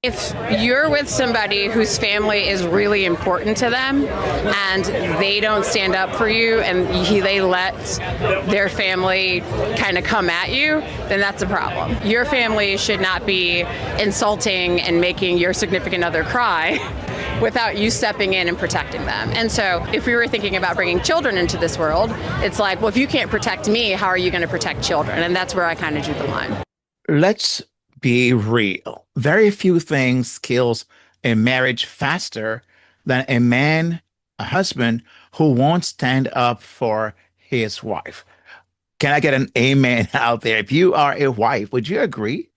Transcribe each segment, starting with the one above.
If you're with somebody whose family is really important to them and they don't stand up for you and they let their family kind of come at you, then that's a problem. Your family should not be insulting and making your significant other cry without you stepping in and protecting them. And so if we were thinking about bringing children into this world, it's like, well, if you can't protect me, how are you going to protect children? And that's where I kind of drew the line. Let's be real. Very few things kills a marriage faster than a man, a husband who won't stand up for his wife. Can I get an amen out there? If you are a wife, would you agree?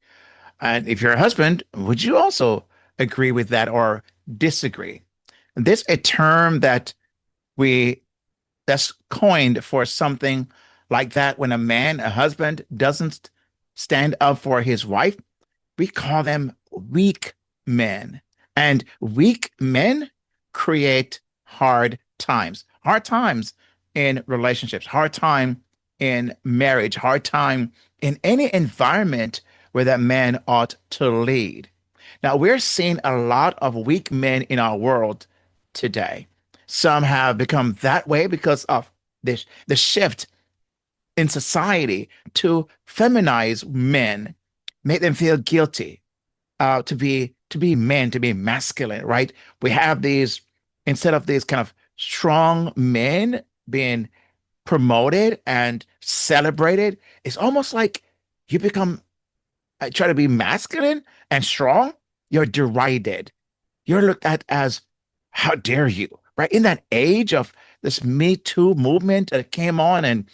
And if you're a husband, would you also agree with that or disagree? This a term we that's coined for something like that when a man, a husband, doesn't stand up for his wife. We call them weak men. And weak men create hard times in relationships, hard time in marriage, hard time in any environment where that man ought to lead. Now, we're seeing a lot of weak men in our world today. Some have become that way because of the shift in society to feminize men, make them feel guilty, to be men, to be masculine, right? We have these instead of these kind of strong men being promoted and celebrated, it's almost like you become try to be masculine and strong, you're derided. You're looked at as, how dare you, right? In that age of this Me Too movement that came on and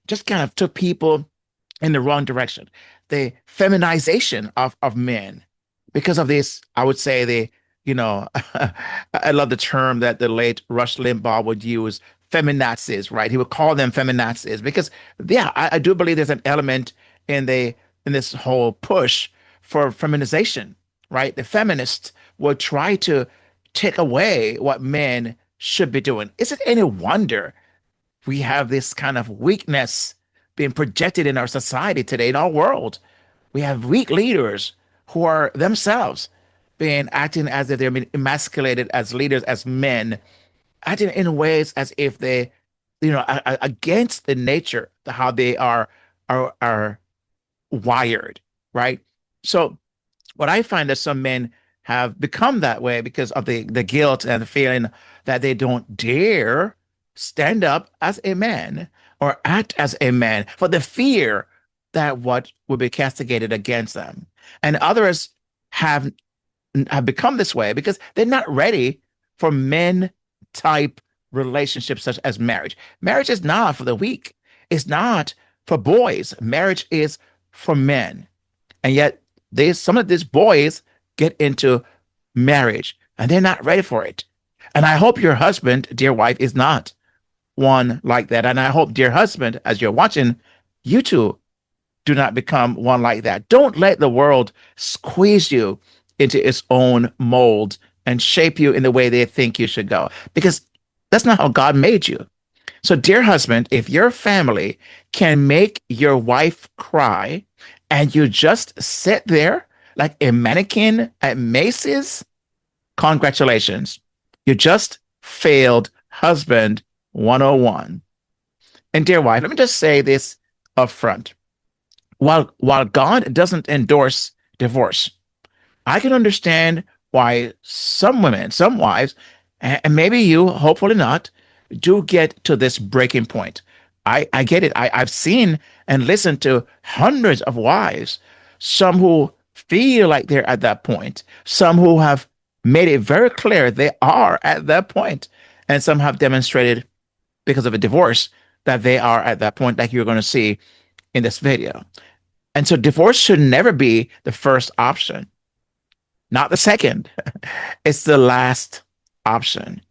just kind of took people in the wrong direction. The feminization of men because of this, I would say I love the term that the late Rush Limbaugh would use, feminazis, right? He would call them feminazis because, yeah, I do believe there's an element in this whole push for feminization, right? The feminists will try to take away what men should be doing. Is it any wonder we have this kind of weakness being projected in our society today, in our world? We have weak leaders who are themselves being acting as if they're being emasculated as leaders, as men, acting in ways as if they, against the nature, how they are wired, right? So what I find that some men have become that way because of the guilt and the feeling that they don't dare stand up as a man or act as a man for the fear that what will be castigated against them. And others have have become this way because they're not ready for men type relationships such as marriage. Marriage is not for the weak. It's not for boys. Marriage is for men. And yet some of these boys get into marriage and they're not ready for it. And I hope your husband, dear wife, is not one like that. And I hope, dear husband, as you're watching, you too do not become one like that. Don't let the world squeeze you into its own mold and shape you in the way they think you should go, because that's not how God made you. So, dear husband, if your family can make your wife cry and you just sit there like a mannequin at Macy's, congratulations. You just failed husband 101. And dear wife, let me just say this up front. While God doesn't endorse divorce, I can understand why some women, some wives, and maybe you, hopefully not, do get to this breaking point. I get it. I've seen and listened to hundreds of wives, some who feel like they're at that point, some who have made it very clear they are at that point, and some have demonstrated because of a divorce that they are at that point, like you're going to see in this video. And so divorce should never be the first option, not the second. It's the last option.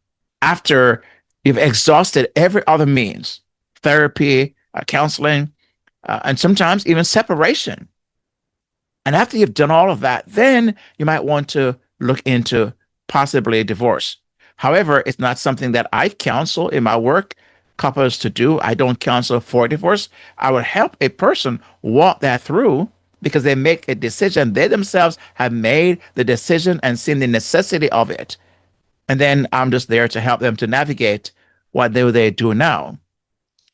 After you've exhausted every other means, therapy, counseling, and sometimes even separation. And after you've done all of that, then you might want to look into possibly a divorce. However, it's not something that I counsel in my work couples to do. I don't counsel for divorce. I would help a person walk that through because they make a decision. They themselves have made the decision and seen the necessity of it. And then I'm just there to help them to navigate what they do now.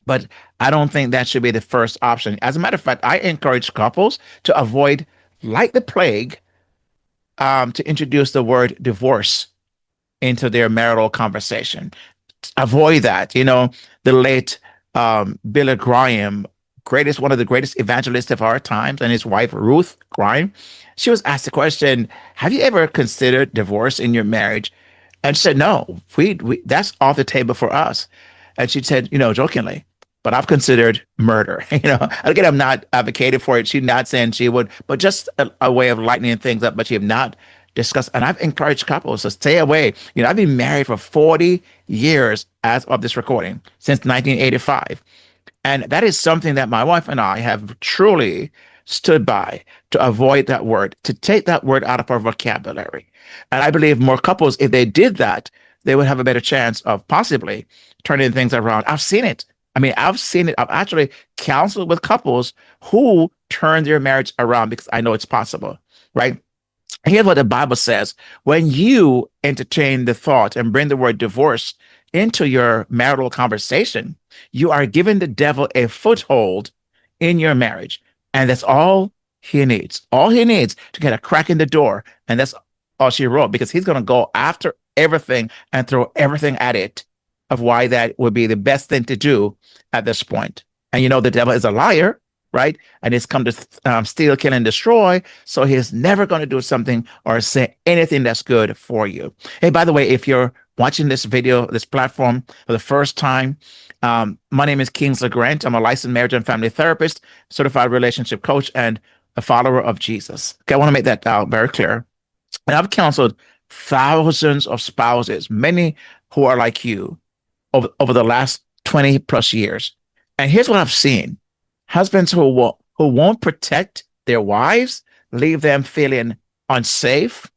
But I don't think that should be the first option. As a matter of fact, I encourage couples to avoid, like the plague, to introduce the word divorce into their marital conversation. Avoid that. The late Billy Graham, one of the greatest evangelists of our times, and his wife Ruth Graham, she was asked the question, "Have you ever considered divorce in your marriage?" And she said, "No, we that's off the table for us." And she said, jokingly, "But I've considered murder." Again, I'm not advocating for it. She's not saying she would, but just a way of lightening things up. But she have not discussed. And I've encouraged couples to stay away. I've been married for 40 years as of this recording, since 1985. And that is something that my wife and I have truly stood by, to avoid that word, to take that word out of our vocabulary. And I believe more couples, if they did that, they would have a better chance of possibly turning things around. I've seen it. I've seen it. I've actually counseled with couples who turn their marriage around because I know it's possible, right? Here's what the Bible says. When you entertain the thought and bring the word divorce into your marital conversation, you are giving the devil a foothold in your marriage. And that's all he needs. All he needs to get a crack in the door. And that's all she wrote, because he's going to go after everything and throw everything at it of why that would be the best thing to do at this point. And the devil is a liar, right? And he's come to steal, kill, and destroy. So he's never going to do something or say anything that's good for you. Hey, by the way, if you're watching this video, this platform for the first time, my name is Kingsley Grant. I'm a licensed marriage and family therapist, certified relationship coach, and a follower of Jesus. Okay, I want to make that very clear. And I've counseled thousands of spouses, many who are like you, over the last 20 plus years. And here's what I've seen. Husbands who won't protect their wives, leave them feeling unsafe,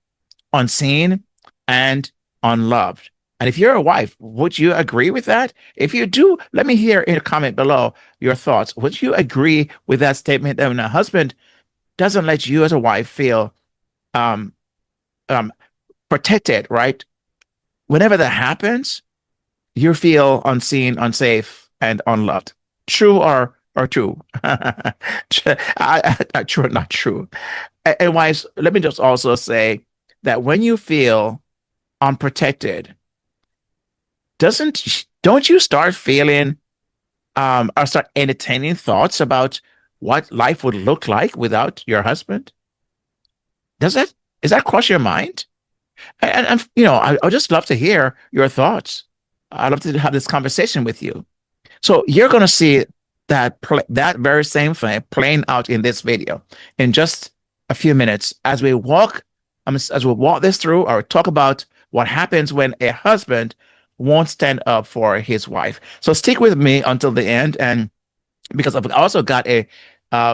unseen, and unloved. And if you're a wife, would you agree with that? If you do, let me hear in a comment below your thoughts. Would you agree with that statement that when a husband doesn't let you as a wife feel protected, right? Whenever that happens, you feel unseen, unsafe, and unloved. True or true? True or not true? And wives, let me just also say that when you feel unprotected, don't you start feeling or start entertaining thoughts about what life would look like without your husband? Does that cross your mind? And I'd just love to hear your thoughts. I'd love to have this conversation with you. So you're going to see that very same thing playing out in this video in just a few minutes as we walk this through, or talk about what happens when a husband won't stand up for his wife. So stick with me until the end, and because I've also got a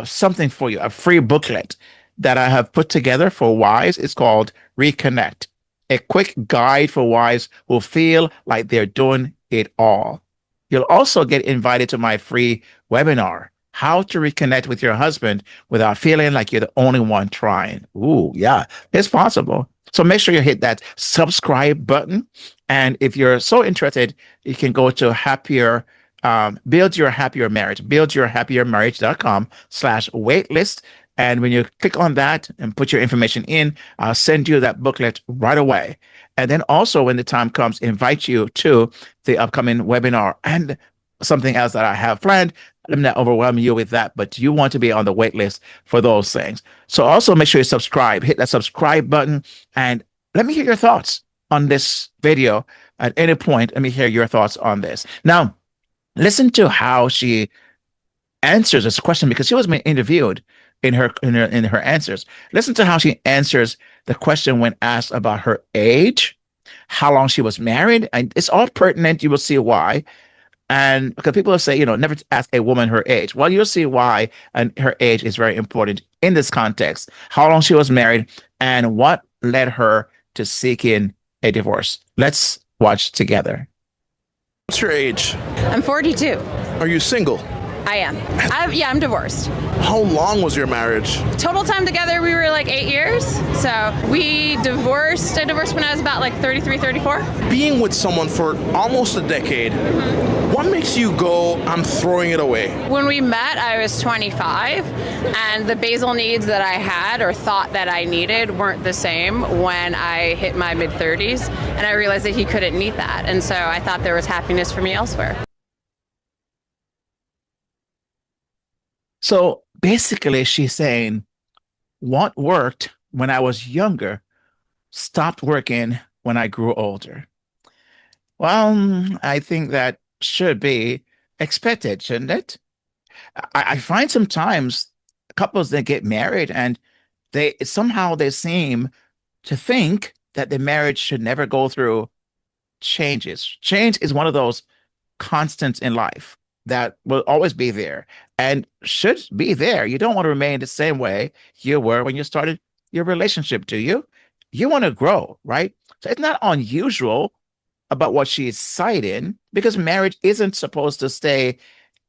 something for you, a free booklet that I have put together for wives. It's called Reconnect, a quick guide for wives who feel like they're doing it all. You'll also get invited to my free webinar, How to Reconnect with Your Husband Without Feeling Like You're the Only One Trying. Ooh, yeah, it's possible. So make sure you hit that subscribe button. And if you're so interested, you can go to Build Your Happier Marriage, buildyourhappiermarriage.com/waitlist. And when you click on that and put your information in, I'll send you that booklet right away. And then also when the time comes, invite you to the upcoming webinar and something else that I have planned. Let me not overwhelm you with that, but you want to be on the wait list for those things. So also make sure you subscribe, hit that subscribe button, and let me hear your thoughts on this video at any point. Let me hear your thoughts on this. Now, listen to how she answers this question, because she was being interviewed in her answers. Listen to how she answers the question when asked about her age, how long she was married, and it's all pertinent. You will see why. And because people will say, never ask a woman her age. Well, you'll see why, and her age is very important in this context. How long she was married and what led her to seeking a divorce. Let's watch together. What's your age? I'm 42. Are you single? I am. I'm divorced. How long was your marriage? Total time together, we were like 8 years. So we divorced. I divorced when I was about like 33, 34. Being with someone for almost a decade, what makes you go, I'm throwing it away? When we met, I was 25, and the basal needs that I had or thought that I needed weren't the same when I hit my mid-30s, and I realized that he couldn't meet that. And so I thought there was happiness for me elsewhere. So basically, she's saying what worked when I was younger stopped working when I grew older. Well, I think that should be expected, shouldn't it? I find sometimes couples that get married and they seem to think that the marriage should never go through changes. Change is one of those constants in life that will always be there and should be there. You don't want to remain the same way you were when you started your relationship, do you? You want to grow, right? So it's not unusual about what she's citing because marriage isn't supposed to stay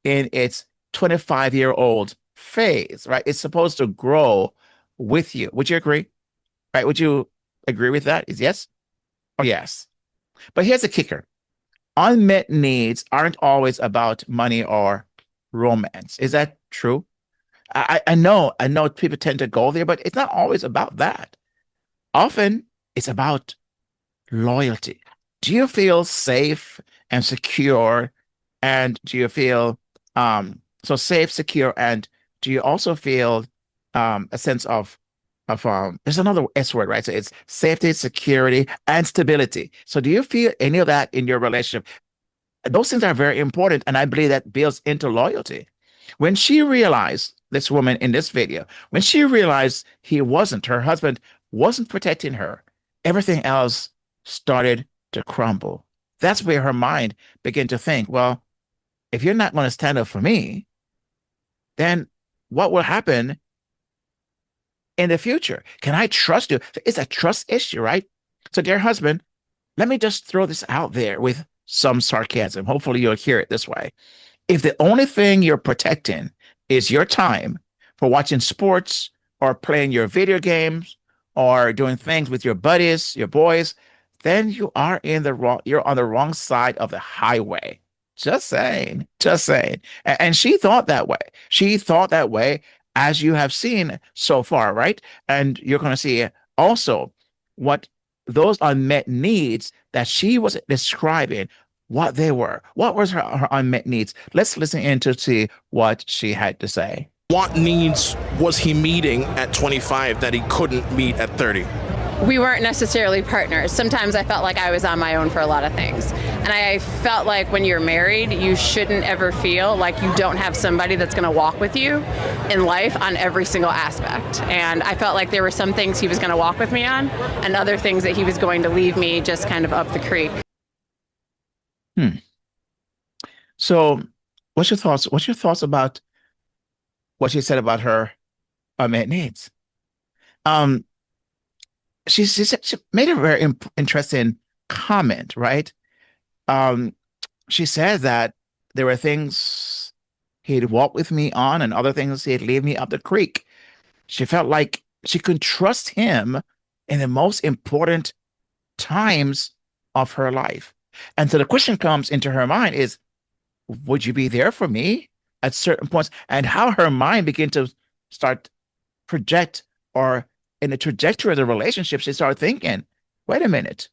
in its 25-year-old phase, right? It's supposed to grow with you. Would you agree? Right? Would you agree with that? Is yes or yes? But here's the kicker. Unmet needs aren't always about money or romance. Is that true? I know people tend to go there, but it's not always about that. Often it's about loyalty. Do you feel safe and secure? And do you feel so safe, secure, and do you also feel a sense of there's another S word, right? So it's safety, security, and stability. So do you feel any of that in your relationship? Those things are very important, and I believe that builds into loyalty. When she realized, this woman in this video, when she realized her husband wasn't protecting her, everything else started to crumble. That's where her mind began to think, well, if you're not going to stand up for me, then what will happen in the future? Can I trust you? It's a trust issue, right? So, dear husband, let me just throw this out there with some sarcasm. Hopefully, you'll hear it this way. If the only thing you're protecting is your time for watching sports or playing your video games or doing things with your buddies, your boys, then you're on the wrong side of the highway. Just saying, just saying. And she thought that way. She thought that way, as you have seen so far, right? And you're going to see also what those unmet needs that she was describing, what they were. What was her unmet needs? Let's listen in to see what she had to say. What needs was he meeting at 25 that he couldn't meet at 30? We weren't necessarily partners. Sometimes I felt like I was on my own for a lot of things. And I felt like when you're married, you shouldn't ever feel like you don't have somebody that's going to walk with you in life on every single aspect. And I felt like there were some things he was going to walk with me on and other things that he was going to leave me just kind of up the creek. So what's your thoughts? What's your thoughts about what she said about her unmet needs? She made a very interesting comment, right? She said that there were things he'd walk with me on and other things he'd leave me up the creek. She felt like she could trust him in the most important times of her life. And so the question comes into her mind is, would you be there for me at certain points? And how her mind began to start project, or in the trajectory of the relationship, she started thinking, wait a minute,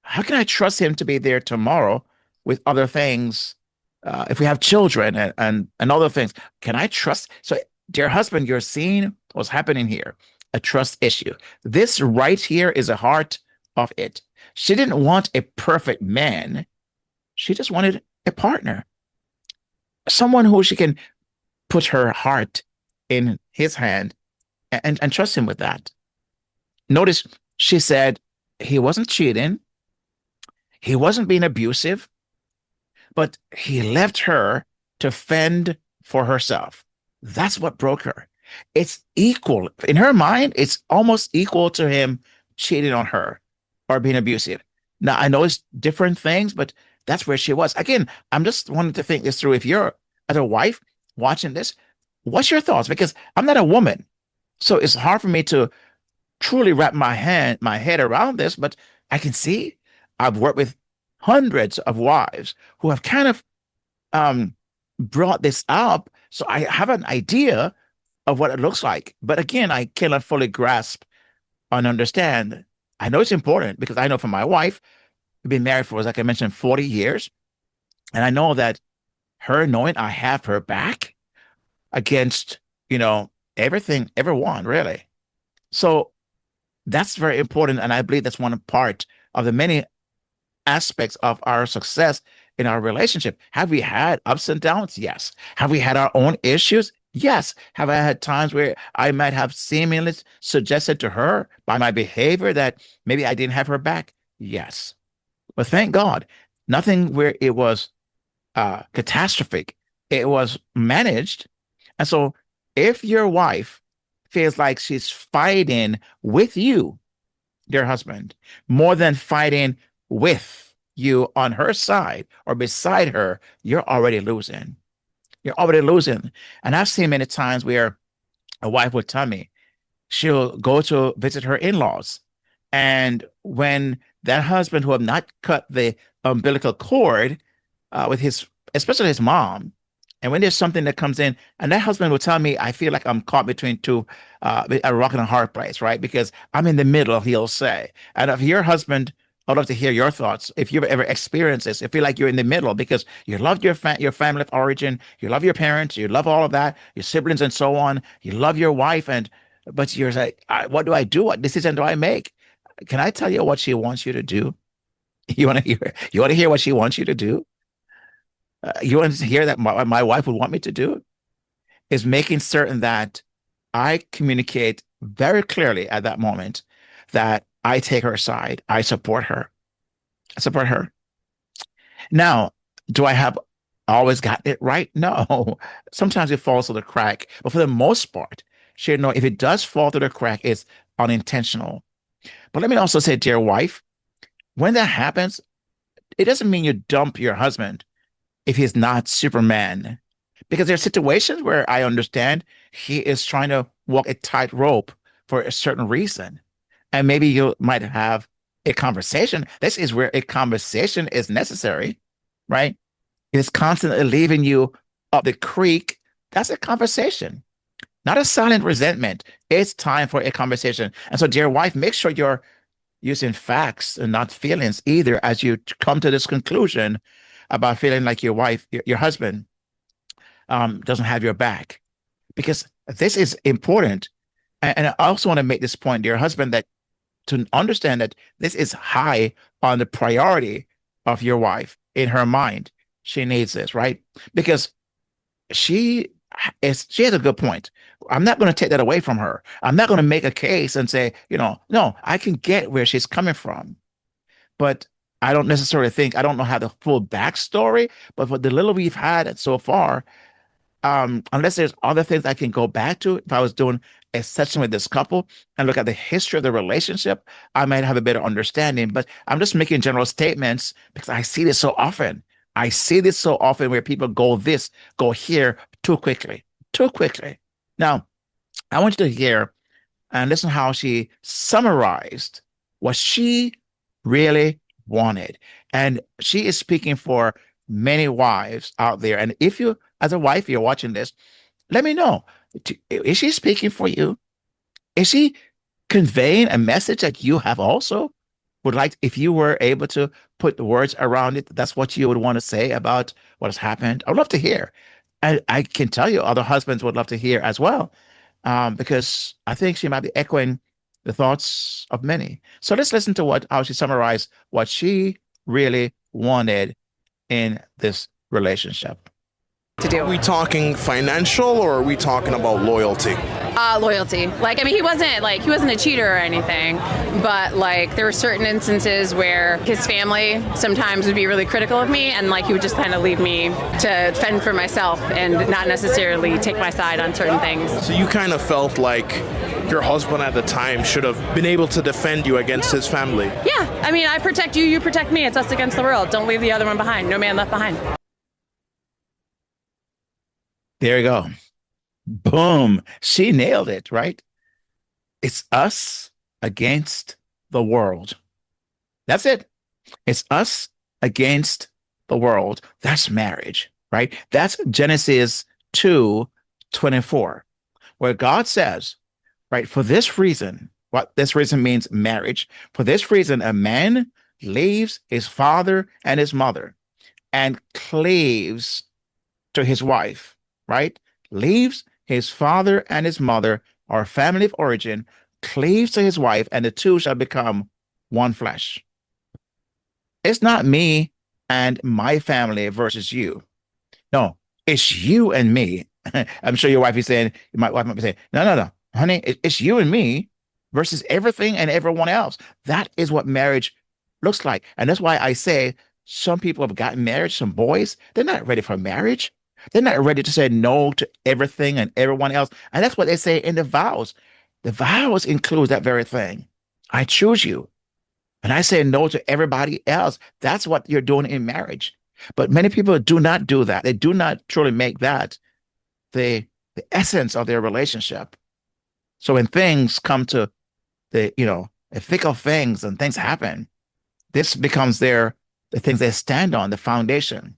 how can I trust him to be there tomorrow with other things? If we have children and other things, can I trust? So, dear husband, you're seeing what's happening here, a trust issue. This right here is the heart of it. She didn't want a perfect man. She just wanted a partner, someone who she can put her heart in his hand and trust him with that. Notice she said he wasn't cheating, he wasn't being abusive, but he left her to fend for herself. That's what broke her. It's equal. In her mind, it's almost equal to him cheating on her or being abusive. Now, I know it's different things, but that's where she was. Again, I'm just wanting to think this through. If you're as a wife, watching this, what's your thoughts? Because I'm not a woman, so it's hard for me to truly wrap my head around this. But I can see I've worked with hundreds of wives who have kind of um, brought this up, so I have an idea of what it looks like. But again, I cannot fully grasp and understand. I know it's important because I know for my wife, we've been married for, like I mentioned, 40 years. And I know that her knowing I have her back against, everything, everyone, really. So that's very important. And I believe that's one part of the many aspects of our success in our relationship. Have we had ups and downs? Yes. Have we had our own issues? Yes. Have I had times where I might have seemingly suggested to her by my behavior that maybe I didn't have her back? Yes. But thank God, nothing where it was catastrophic. It was managed. And so if your wife feels like she's fighting with you, dear husband, more than fighting with you on her side or beside her, you're already losing. You're already losing. And I've seen many times where a wife would tell me she'll go to visit her in-laws. And when that husband who have not cut the umbilical cord with his, especially his mom, and when there's something that comes in, and that husband will tell me, I feel like I'm caught between two, a rock and a hard place, right? Because I'm in the middle, he'll say. And if your husband, I'd love to hear your thoughts. If you've ever experienced this, I feel like you're in the middle because you love your family of origin, you love your parents, you love all of that, your siblings and so on. You love your wife, but you're like, what do I do? What decision do I make? Can I tell you what she wants you to do? You want to hear? You want to hear what she wants you to do? You want to hear that my wife would want me to do? Is making certain that I communicate very clearly at that moment that I take her side. I support her. I support her. Now, do I have always gotten it right? No. Sometimes it falls through the crack. But for the most part, she'll know if it does fall through the crack, it's unintentional. But let me also say, dear wife, when that happens, it doesn't mean you dump your husband if he's not Superman. Because there are situations where I understand he is trying to walk a tightrope for a certain reason. And maybe you might have a conversation. This is where a conversation is necessary, right? It's constantly leaving you up the creek. That's a conversation, not a silent resentment. It's time for a conversation. And so, dear wife, make sure you're using facts and not feelings either as you come to this conclusion about feeling like your wife, your husband, doesn't have your back. Because this is important. And I also want to make this point, dear husband, that to understand that this is high on the priority of your wife in her mind. She needs this, right? Because she has a good point. I'm not going to take that away from her. I'm not going to make a case and say, no, I can get where she's coming from. But I don't necessarily think, I don't know how the full backstory, but for the little we've had so far, unless there's other things I can go back to, if I was doing a session with this couple and look at the history of the relationship, I might have a better understanding. But I'm just making general statements because I see this so often. I see this so often where people go here too quickly. Now, I want you to hear and listen how she summarized what she really wanted. And she is speaking for many wives out there. And if you, as a wife, you're watching this, let me know. Is she speaking for you? Is she conveying a message that you have also would like, if you were able to put the words around it, that's what you would want to say about what has happened? I'd love to hear. I can tell you other husbands would love to hear as well, because I think she might be echoing the thoughts of many. So let's listen to how she summarized what she really wanted in this relationship. To do. Are we talking financial or are we talking about loyalty? Loyalty. He wasn't a cheater or anything, but there were certain instances where his family sometimes would be really critical of me, and he would just kind of leave me to fend for myself and not necessarily take my side on certain things. So you kind of felt like your husband at the time should have been able to defend you against his family. Yeah. I protect you, you protect me. It's us against the world. Don't leave the other one behind. No man left behind. There you go. Boom. She nailed it, right? It's us against the world. That's it. It's us against the world. That's marriage, right? That's Genesis 2:24, where God says, right, for this reason, what this reason means marriage, for this reason, a man leaves his father and his mother and cleaves to his wife, right? Leaves his father and his mother, or family of origin, cleaves to his wife, and the two shall become one flesh. It's not me and my family versus you. No, it's you and me. I'm sure your wife is saying, my wife might be saying, no, no, no, honey, it's you and me versus everything and everyone else. That is what marriage looks like. And that's why I say some people have gotten married, some boys, they're not ready for marriage. They're not ready to say no to everything and everyone else. And that's what they say in the vows. The vows include that very thing. I choose you. And I say no to everybody else. That's what you're doing in marriage. But many people do not do that. They do not truly make that the essence of their relationship. So when things come to the thick of things and things happen, this becomes the things they stand on, the foundation.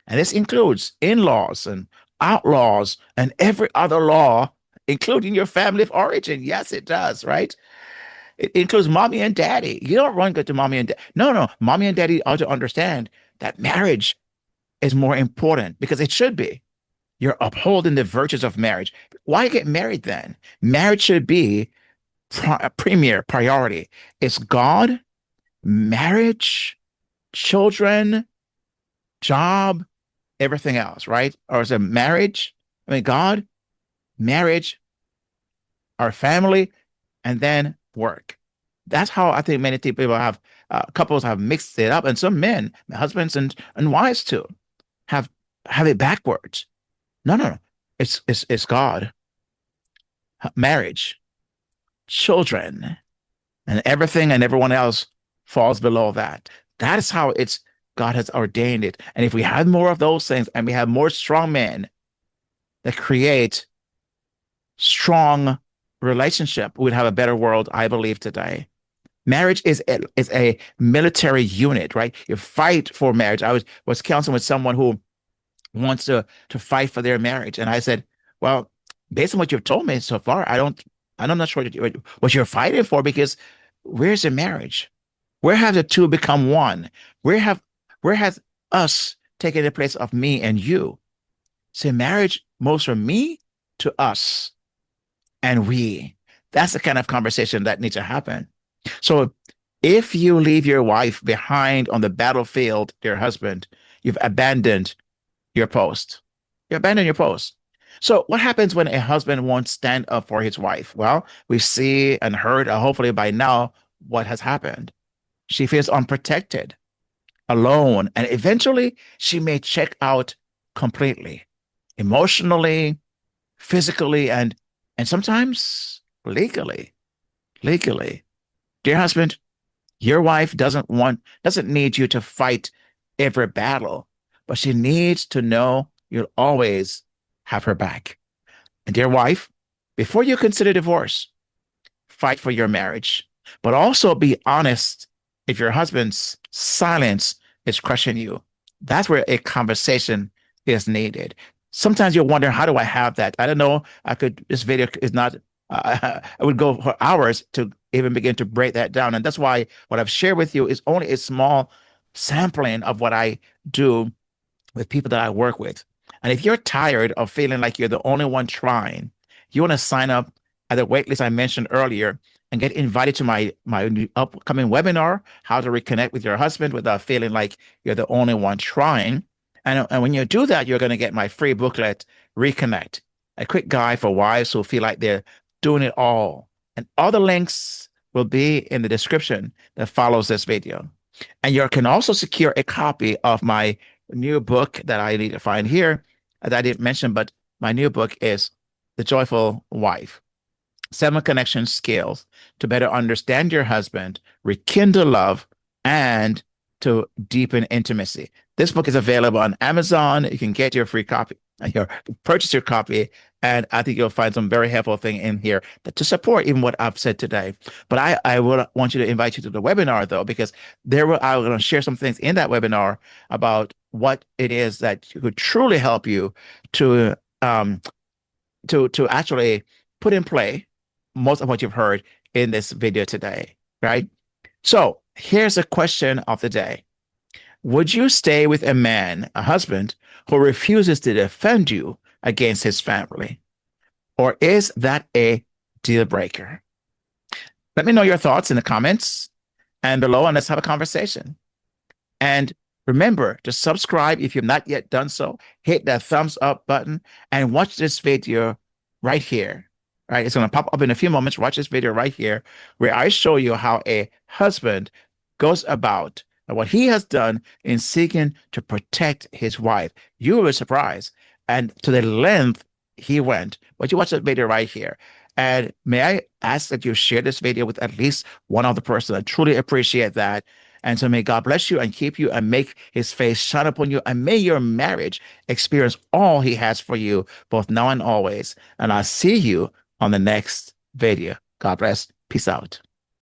And this includes in-laws and outlaws and every other law, including your family of origin. Yes, it does, right? It includes mommy and daddy. You don't run good to mommy and daddy. No, no. Mommy and daddy ought to understand that marriage is more important because it should be. You're upholding the virtues of marriage. Why get married then? Marriage should be a premier priority. It's God, marriage, children, job, everything else, right? Or is it marriage? I mean, God, marriage, our family, and then work. That's how I think many people have, couples have mixed it up. And some men, husbands and wives too, have it backwards. No, no, no. It's God, marriage, children, and everything and everyone else falls below that. That is how it's God has ordained it. And if we had more of those things and we have more strong men that create strong relationship, we'd have a better world, I believe, today. Marriage is a military unit, right? You fight for marriage. I was counseling with someone who wants to fight for their marriage, and I said, well, based on what you've told me so far, I'm not sure what you're fighting for, because where's the marriage? Where have the two become one? Where has us taken the place of me and you? See, marriage moves from me to us and we. That's the kind of conversation that needs to happen. So if you leave your wife behind on the battlefield, your husband, you've abandoned your post. You abandon your post. So what happens when a husband won't stand up for his wife? Well, we see and heard, hopefully by now, what has happened. She feels unprotected, alone, and eventually she may check out completely, emotionally, physically, and sometimes legally. Legally. Dear husband, your wife doesn't need you to fight every battle, but she needs to know you'll always have her back. And dear wife, before you consider divorce, fight for your marriage, but also be honest if your husband's silence is crushing you. That's where a conversation is needed. Sometimes you'll wonder, how do I have that? I don't know. This video is not, I would go for hours to even begin to break that down. And that's why what I've shared with you is only a small sampling of what I do with people that I work with. And if you're tired of feeling like you're the only one trying, you want to sign up at the wait list I mentioned earlier and get invited to my upcoming webinar, How to Reconnect with Your Husband Without Feeling Like You're the Only One Trying. And when you do that, you're going to get my free booklet, Reconnect, a quick guide for wives who feel like they're doing it all. And all the links will be in the description that follows this video. And you can also secure a copy of my new book that I need to find here, that I didn't mention, but my new book is The Joyful Wife: 7 Connection Skills to Better Understand Your Husband, Rekindle Love, and to Deepen Intimacy. This book is available on Amazon. You can get your free copy your purchase your copy, and I think you'll find some very helpful thing in here to support even what I've said today. But I will want you to invite you to the webinar though, because I'm going to share some things in that webinar about what it is that could truly help you to to actually put in play most of what you've heard in this video today, right? So here's a question of the day. Would you stay with a man, a husband, who refuses to defend you against his family? Or is that a deal breaker? Let me know your thoughts in the comments and below, and let's have a conversation. And remember to subscribe if you've not yet done so. Hit that thumbs up button and watch this video right here. Right, it's going to pop up in a few moments. Watch this video right here where I show you how a husband goes about what he has done in seeking to protect his wife. You will be surprised, and to the length he went. But you watch that video right here. And may I ask that you share this video with at least one other person? I truly appreciate that. And so may God bless you and keep you and make his face shine upon you. And may your marriage experience all he has for you, both now and always. And I'll see you on the next video. God bless. Peace out.